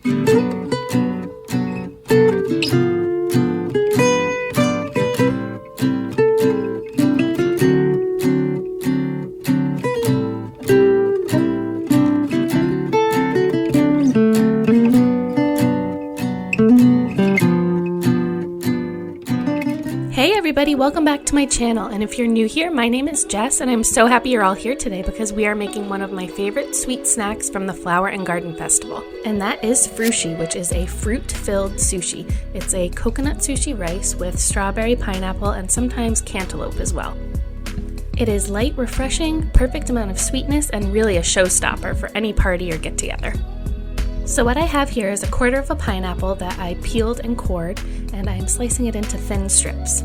Hey everybody, welcome back to my channel, and if you're new here, my name is Jess and I'm so happy you're all here today because we are making one of my favorite sweet snacks from the Flower and Garden Festival, and that is Frushi, which is a fruit-filled sushi. It's a coconut sushi rice with strawberry, pineapple, and sometimes cantaloupe as well. It is light, refreshing, perfect amount of sweetness, and really a showstopper for any party or get-together. So what I have here is a quarter of a pineapple that I peeled and cored, and I'm slicing it into thin strips.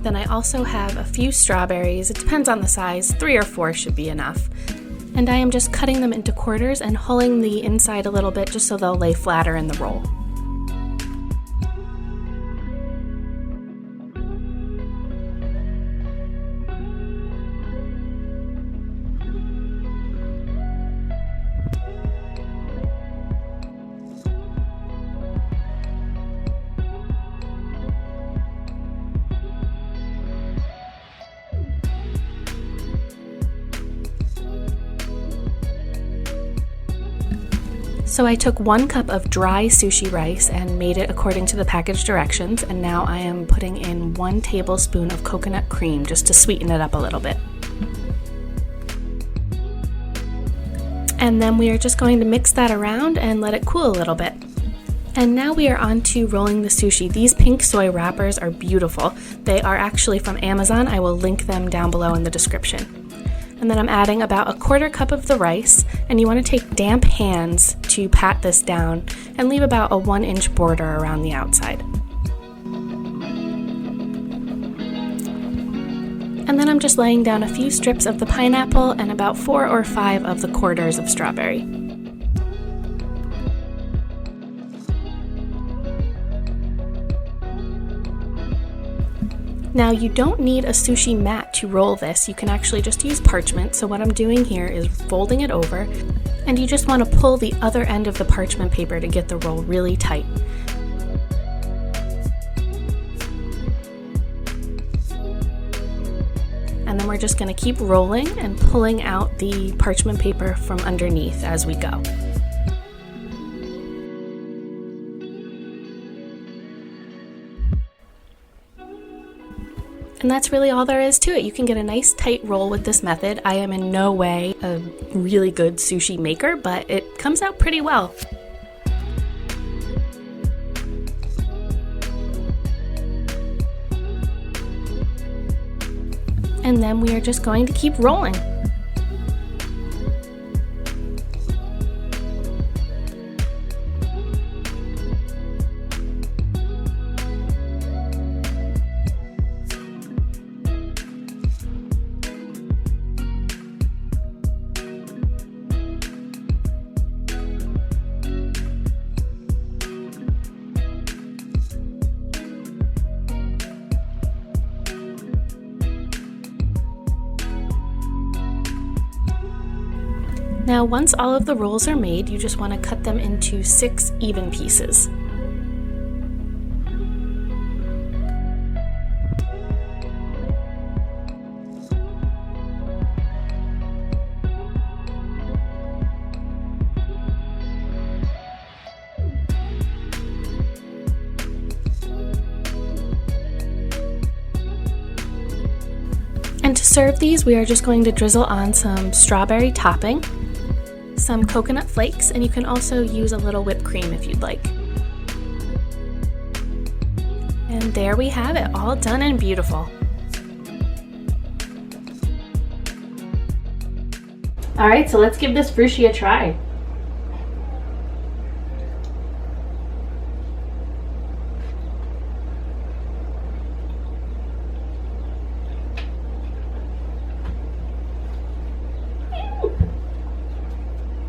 Then I also have a few strawberries. It depends on the size, 3 or 4 should be enough. And I am just cutting them into quarters and hulling the inside a little bit just so they'll lay flatter in the roll. So I took 1 cup of dry sushi rice and made it according to the package directions, and now I am putting in 1 tablespoon of coconut cream just to sweeten it up a little bit. And then we are just going to mix that around and let it cool a little bit. And now we are on to rolling the sushi. These pink soy wrappers are beautiful. They are actually from Amazon. I will link them down below in the description. And then I'm adding about 1/4 cup of the rice, and you want to take damp hands to pat this down and leave about a 1-inch border around the outside. And then I'm just laying down a few strips of the pineapple and about 4 or 5 of the quarters of strawberry. Now you don't need a sushi mat to roll this, you can actually just use parchment. So what I'm doing here is folding it over, and you just want to pull the other end of the parchment paper to get the roll really tight. And then we're just going to keep rolling and pulling out the parchment paper from underneath as we go. And that's really all there is to it. You can get a nice tight roll with this method. I am in no way a really good sushi maker, but it comes out pretty well. And then we are just going to keep rolling. Now, once all of the rolls are made, you just want to cut them into 6 even pieces. And to serve these, we are just going to drizzle on some strawberry topping, some coconut flakes, and you can also use a little whipped cream if you'd like. And there we have it, all done and beautiful. All right, so let's give this Frushi a try.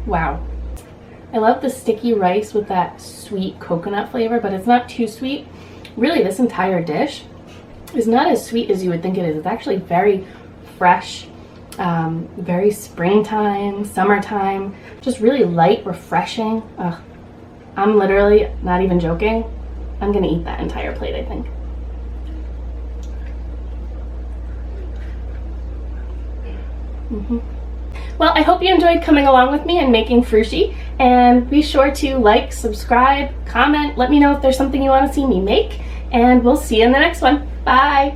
Wow. I love the sticky rice with that sweet coconut flavor, but it's not too sweet. Really, this entire dish is not as sweet as you would think it is. It's actually very fresh, very springtime, summertime, just really light, refreshing. Ugh. I'm literally not even joking. I'm gonna eat that entire plate, I think. Well, I hope you enjoyed coming along with me and making Frushi, and be sure to like, subscribe, comment, let me know if there's something you want to see me make, and we'll see you in the next one. Bye!